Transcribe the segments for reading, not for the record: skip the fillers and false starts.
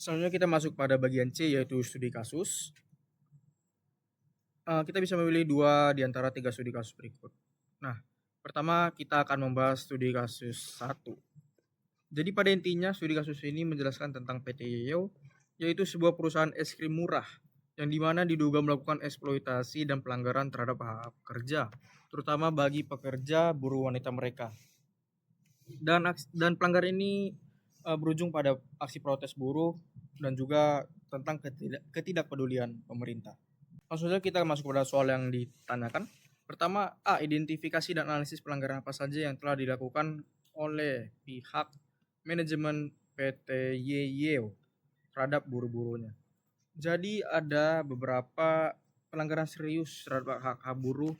Selanjutnya kita masuk pada bagian C, yaitu studi kasus. Kita bisa memilih 2 di antara 3 studi kasus berikut. Nah, pertama kita akan membahas studi kasus 1. Jadi pada intinya studi kasus ini menjelaskan tentang PT Yeo, yaitu sebuah perusahaan es krim murah yang dimana diduga melakukan eksploitasi dan pelanggaran terhadap hak pekerja, terutama bagi pekerja buruh wanita mereka. Dan pelanggaran ini berujung pada aksi protes buruh dan juga tentang ketidakpedulian pemerintah. Langsung saja kita masuk pada soal yang ditanyakan. Pertama, A. Identifikasi dan analisis pelanggaran apa saja yang telah dilakukan oleh pihak manajemen PT Yeo terhadap buruh-buruhnya. Jadi ada beberapa pelanggaran serius terhadap hak buruh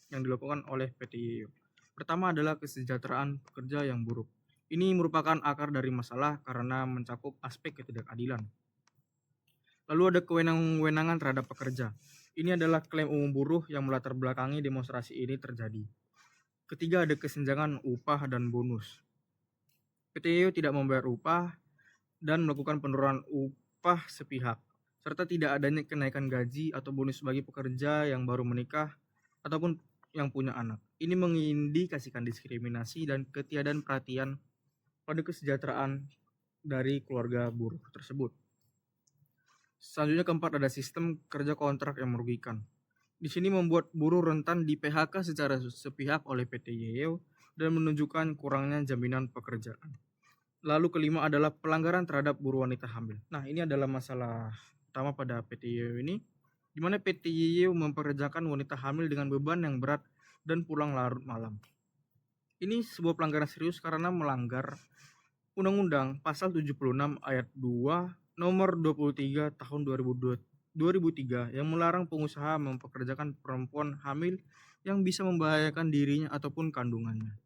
yang dilakukan oleh PT Yeo. Pertama adalah kesejahteraan pekerja yang buruk. Ini merupakan akar dari masalah karena mencakup aspek ketidakadilan. Lalu ada kewenangan terhadap pekerja. Ini adalah klaim umum buruh yang melatar belakangi demonstrasi ini terjadi. Ketiga, ada kesenjangan upah dan bonus. PT Yeo tidak membayar upah dan melakukan penurunan upah sepihak, serta tidak adanya kenaikan gaji atau bonus bagi pekerja yang baru menikah ataupun yang punya anak. Ini mengindikasikan diskriminasi dan ketiadaan perhatian pada kesejahteraan dari keluarga buruh tersebut. Selanjutnya keempat, ada sistem kerja kontrak yang merugikan. Di sini membuat buruh rentan di PHK secara sepihak oleh PT Yeo dan menunjukkan kurangnya jaminan pekerjaan. Lalu kelima adalah pelanggaran terhadap buruh wanita hamil. Nah, ini adalah masalah utama pada PT Yeo ini, di mana PT Yeo mempekerjakan wanita hamil dengan beban yang berat dan pulang larut malam. Ini sebuah pelanggaran serius karena melanggar Undang-Undang Pasal 76 Ayat 2 Nomor 23 Tahun 2003 yang melarang pengusaha mempekerjakan perempuan hamil yang bisa membahayakan dirinya ataupun kandungannya.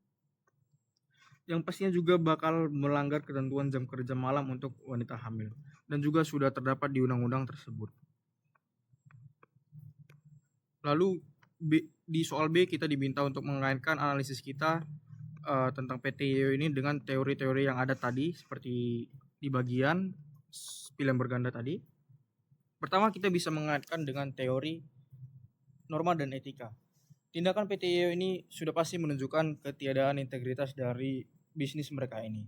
Yang pastinya juga bakal melanggar ketentuan jam kerja malam untuk wanita hamil dan juga sudah terdapat di undang-undang tersebut. Lalu di soal B kita diminta untuk mengaitkan analisis kita tentang PT Yeo ini dengan teori-teori yang ada tadi seperti di bagian pilihan berganda tadi. Pertama kita bisa mengaitkan dengan teori norma dan etika. Tindakan PT Yeo ini sudah pasti menunjukkan ketiadaan integritas dari bisnis mereka ini.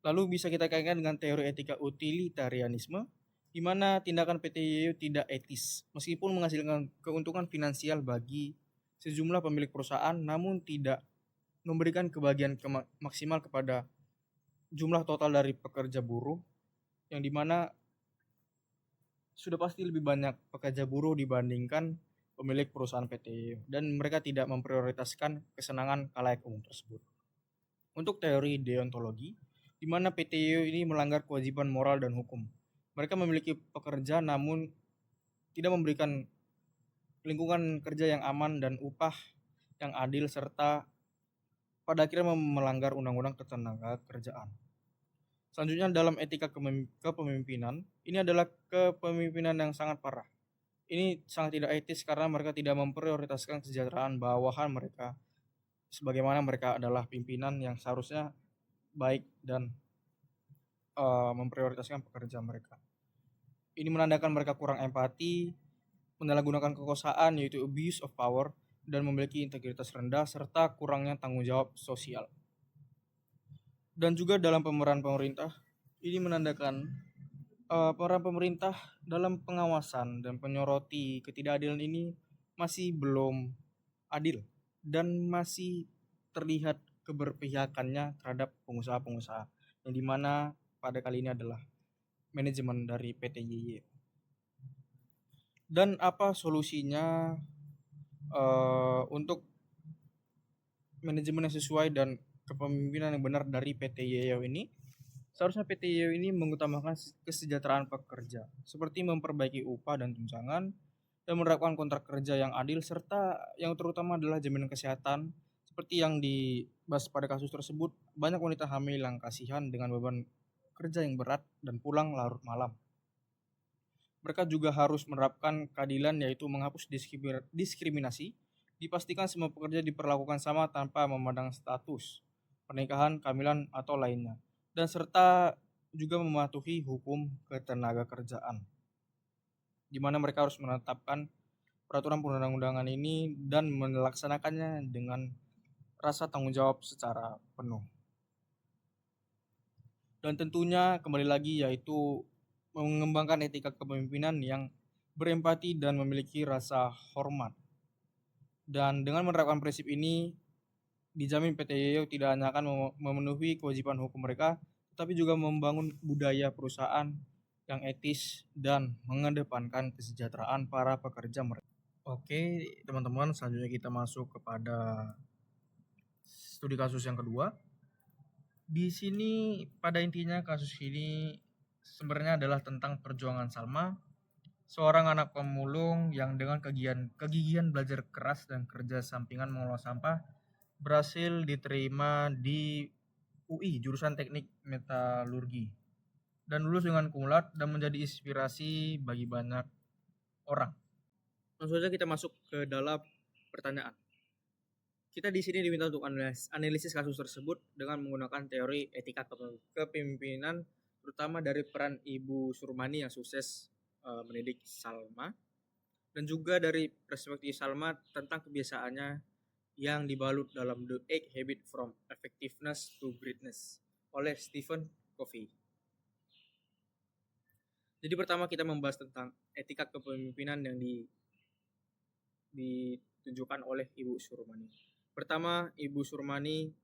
Lalu bisa kita kaitkan dengan teori etika utilitarianisme, di mana tindakan PT Yeo tidak etis, meskipun menghasilkan keuntungan finansial bagi sejumlah pemilik perusahaan, namun tidak memberikan kebahagiaan maksimal kepada jumlah total dari pekerja buruh, yang dimana sudah pasti lebih banyak pekerja buruh dibandingkan pemilik perusahaan PT Yeo, dan mereka tidak memprioritaskan kesenangan khalayak umum tersebut. Untuk teori deontologi, di mana PT Yeo ini melanggar kewajiban moral dan hukum. Mereka memiliki pekerja namun tidak memberikan lingkungan kerja yang aman dan upah yang adil, serta pada akhirnya melanggar undang-undang ketenaga kerjaan. Selanjutnya dalam etika kepemimpinan, ini adalah kepemimpinan yang sangat parah. Ini sangat tidak etis karena mereka tidak memprioritaskan kesejahteraan bawahan mereka, sebagaimana mereka adalah pimpinan yang seharusnya baik dan memprioritaskan pekerja mereka. Ini menandakan mereka kurang empati, menyalahgunakan kekuasaan yaitu abuse of power, dan memiliki integritas rendah serta kurangnya tanggung jawab sosial. Dan juga dalam pemeran pemerintah, ini menandakan peran pemerintah dalam pengawasan dan menyoroti ketidakadilan ini masih belum adil dan masih terlihat keberpihakannya terhadap pengusaha-pengusaha, yang dimana pada kali ini adalah manajemen dari PT YY. Dan apa solusinya untuk manajemen yang sesuai dan kepemimpinan yang benar dari PT YY ini? Seharusnya PT YY ini mengutamakan kesejahteraan pekerja, seperti memperbaiki upah dan tunjangan, dan menerapkan kontrak kerja yang adil, serta yang terutama adalah jaminan kesehatan. Seperti yang dibahas pada kasus tersebut, banyak wanita hamil yang kasihan dengan beban kerja yang berat dan pulang larut malam. Mereka juga harus menerapkan keadilan, yaitu menghapus diskriminasi, dipastikan semua pekerja diperlakukan sama tanpa memandang status, pernikahan, kehamilan, atau lainnya, dan serta juga mematuhi hukum ketenaga kerjaan, di mana mereka harus menetapkan peraturan perundang-undangan ini dan melaksanakannya dengan rasa tanggung jawab secara penuh. Dan tentunya kembali lagi yaitu mengembangkan etika kepemimpinan yang berempati dan memiliki rasa hormat. Dan dengan menerapkan prinsip ini, dijamin PT Yoyo tidak hanya akan memenuhi kewajiban hukum mereka, tetapi juga membangun budaya perusahaan yang etis dan mengedepankan kesejahteraan para pekerja mereka. Oke, teman-teman, selanjutnya kita masuk kepada studi kasus yang kedua. Di sini pada intinya kasus ini sebenarnya adalah tentang perjuangan Salma, seorang anak pemulung yang dengan kegigihan belajar keras dan kerja sampingan mengolah sampah berhasil diterima di UI jurusan Teknik Metalurgi dan lulus dengan kumulat dan menjadi inspirasi bagi banyak orang. Langsung saja kita masuk ke dalam pertanyaan. Kita di sini diminta untuk analisis kasus tersebut dengan menggunakan teori etika kepemimpinan, terutama dari peran Ibu Surmani yang sukses mendidik Salma, dan juga dari perspektif Salma tentang kebiasaannya yang dibalut dalam The 8 Habits from Effectiveness to Greatness oleh Stephen Covey. Jadi pertama kita membahas tentang etika kepemimpinan yang ditunjukkan oleh Ibu Surmani. Pertama, Ibu Surmani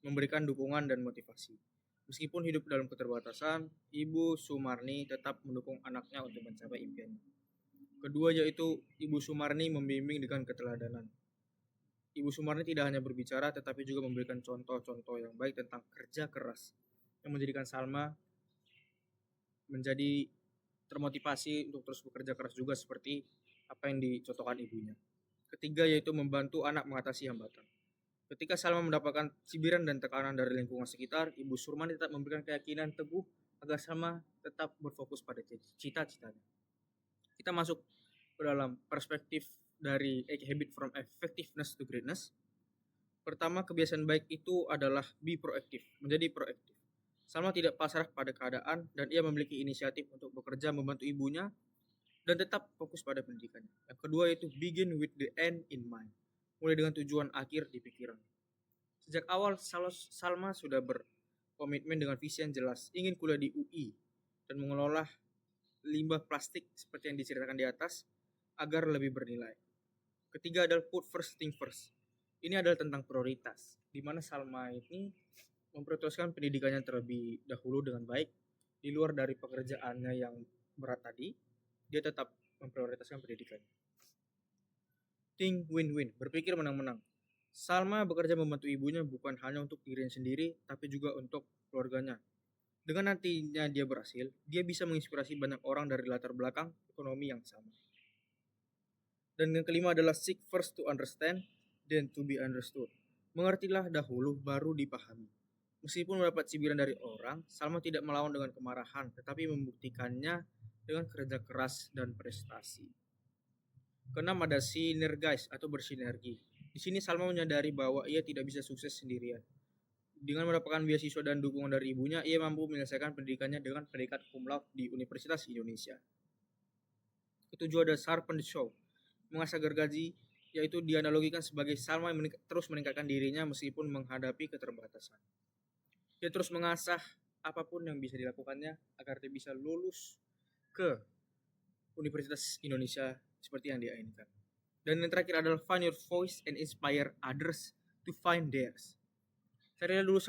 memberikan dukungan dan motivasi. Meskipun hidup dalam keterbatasan, Ibu Sumarni tetap mendukung anaknya untuk mencapai impiannya. Kedua yaitu Ibu Sumarni membimbing dengan keteladanan. Ibu Sumarni tidak hanya berbicara tetapi juga memberikan contoh-contoh yang baik tentang kerja keras yang menjadikan Salma menjadi termotivasi untuk terus bekerja keras juga seperti apa yang dicontohkan ibunya. Ketiga yaitu membantu anak mengatasi hambatan. Ketika Salma mendapatkan cibiran dan tekanan dari lingkungan sekitar, Ibu Surmani tetap memberikan keyakinan teguh agar Salma tetap berfokus pada cita-citanya. Kita masuk ke dalam perspektif dari Habit from Effectiveness to Greatness. Pertama, kebiasaan baik itu adalah be proaktif, menjadi proaktif. Salma tidak pasrah pada keadaan dan ia memiliki inisiatif untuk bekerja membantu ibunya dan tetap fokus pada pendidikannya. Yang kedua yaitu begin with the end in mind, mulai dengan tujuan akhir di pikiran. Sejak awal Salma sudah berkomitmen dengan visi yang jelas, ingin kuliah di UI dan mengelola limbah plastik seperti yang diceritakan di atas agar lebih bernilai. Ketiga adalah put first thing first. Ini adalah tentang prioritas, di mana Salma ini memprioritaskan pendidikannya terlebih dahulu dengan baik, di luar dari pekerjaannya yang berat tadi, dia tetap memprioritaskan pendidikannya. Think win-win, berpikir menang-menang. Salma bekerja membantu ibunya bukan hanya untuk dirinya sendiri, tapi juga untuk keluarganya. Dengan nantinya dia berhasil, dia bisa menginspirasi banyak orang dari latar belakang ekonomi yang sama. Dan yang kelima adalah seek first to understand, then to be understood. Mengertilah dahulu, baru dipahami. Meskipun mendapat cibiran dari orang, Salma tidak melawan dengan kemarahan, tetapi membuktikannya dengan kerja keras dan prestasi. Keenam ada sinergize atau bersinergi. Di sini Salma menyadari bahwa ia tidak bisa sukses sendirian. Dengan mendapatkan beasiswa dan dukungan dari ibunya, ia mampu menyelesaikan pendidikannya dengan predikat cum laude di Universitas Indonesia. Ketujuh ada sharpen the saw, mengasah gergaji, yaitu dianalogikan sebagai Salma yang terus meningkatkan dirinya meskipun menghadapi keterbatasan. Dia terus mengasah apapun yang bisa dilakukannya agar dia bisa lulus ke Universitas Indonesia seperti yang dia inginkan. Dan yang terakhir adalah find your voice and inspire others to find theirs. Carilah dulu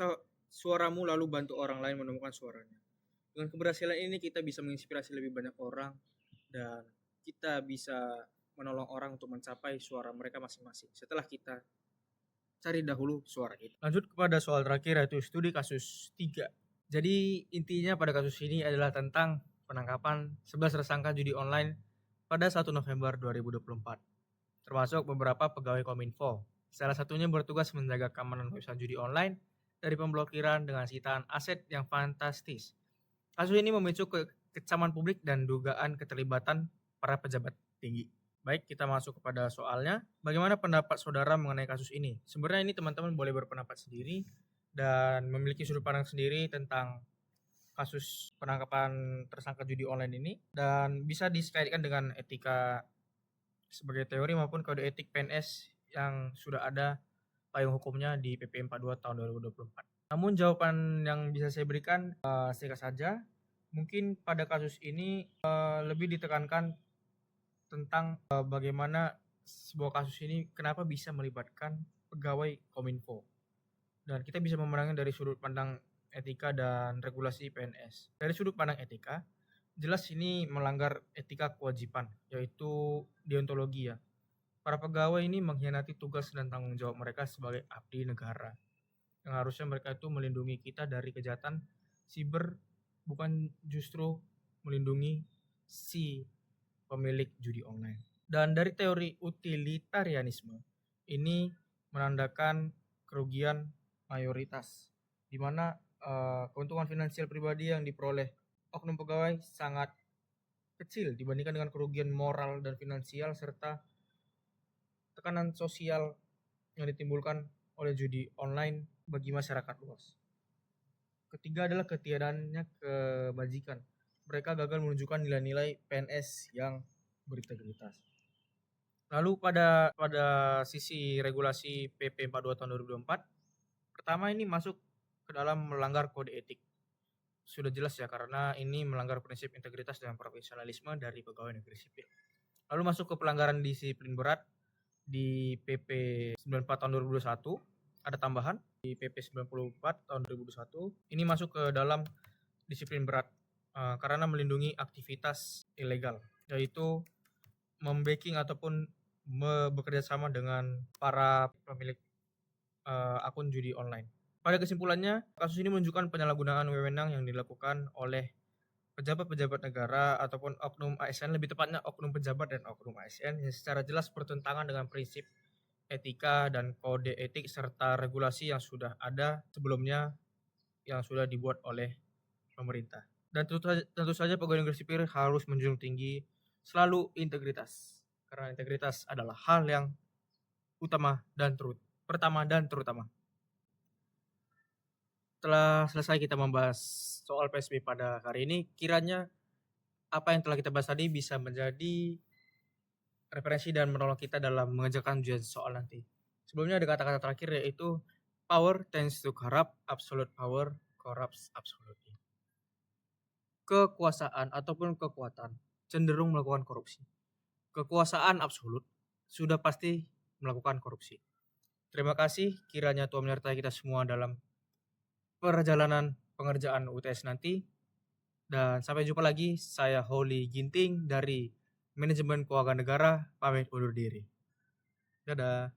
suaramu lalu bantu orang lain menemukan suaranya. Dengan keberhasilan ini kita bisa menginspirasi lebih banyak orang dan kita bisa menolong orang untuk mencapai suara mereka masing-masing setelah kita cari dahulu suara itu. Lanjut kepada soal terakhir yaitu studi kasus 3. Jadi intinya pada kasus ini adalah tentang penangkapan 11 tersangka judi online pada 1 November 2024, termasuk beberapa pegawai Kominfo. Salah satunya bertugas menjaga keamanan website judi online dari pemblokiran dengan sitaan aset yang fantastis. Kasus ini memicu kecaman publik dan dugaan keterlibatan para pejabat tinggi. Baik, kita masuk kepada soalnya. Bagaimana pendapat saudara mengenai kasus ini? Sebenarnya ini teman-teman boleh berpendapat sendiri dan memiliki sudut pandang sendiri tentang kasus penangkapan tersangka judi online ini, dan bisa dikaitkan dengan etika sebagai teori maupun kode etik PNS yang sudah ada payung hukumnya di PP 42 tahun 2024. Namun jawaban yang bisa saya berikan singkat saja, mungkin pada kasus ini lebih ditekankan tentang bagaimana sebuah kasus ini kenapa bisa melibatkan pegawai Kominfo. Dan kita bisa memandangnya dari sudut pandang etika dan regulasi PNS. Dari sudut pandang etika, jelas ini melanggar etika kewajiban, yaitu deontologi ya. Para pegawai ini mengkhianati tugas dan tanggung jawab mereka sebagai abdi negara. Yang harusnya mereka itu melindungi kita dari kejahatan siber, bukan justru melindungi si pemilik judi online. Dan dari teori utilitarianisme, ini menandakan kerugian mayoritas, di mana keuntungan finansial pribadi yang diperoleh oknum pegawai sangat kecil dibandingkan dengan kerugian moral dan finansial serta tekanan sosial yang ditimbulkan oleh judi online bagi masyarakat luas. Ketiga adalah ketiadaannya kebajikan. Mereka gagal menunjukkan nilai-nilai PNS yang berintegritas. Lalu pada sisi regulasi PP 42 tahun 2024, pertama ini masuk ke dalam melanggar kode etik. Sudah jelas ya, karena ini melanggar prinsip integritas dan profesionalisme dari pegawai negeri sipil. Lalu masuk ke pelanggaran disiplin berat di PP 94 tahun 2021, ada tambahan di PP 94 tahun 2021. Ini masuk ke dalam disiplin berat karena melindungi aktivitas ilegal, yaitu membacking ataupun bekerja sama dengan para pemilik akun judi online. Pada kesimpulannya, kasus ini menunjukkan penyalahgunaan wewenang yang dilakukan oleh pejabat-pejabat negara ataupun oknum ASN, lebih tepatnya oknum pejabat dan oknum ASN yang secara jelas bertentangan dengan prinsip etika dan kode etik serta regulasi yang sudah ada sebelumnya yang sudah dibuat oleh pemerintah. Dan tentu saja pegawai negeri sipil harus menjunjung tinggi selalu integritas, karena integritas adalah hal yang pertama dan terutama. Setelah selesai kita membahas soal PSB pada hari ini, kiranya apa yang telah kita bahas tadi bisa menjadi referensi dan menolong kita dalam mengerjakan ujian soal nanti. Sebelumnya ada kata-kata terakhir, yaitu power tends to corrupt, absolute power corrupts absolutely. Kekuasaan ataupun kekuatan cenderung melakukan korupsi. Kekuasaan absolut sudah pasti melakukan korupsi. Terima kasih, kiranya Tuhan menyertai kita semua dalam perjalanan pengerjaan UTS nanti. Dan sampai jumpa lagi, saya Holly Ginting dari Manajemen Keuangan Negara, pamit undur diri. Dadah.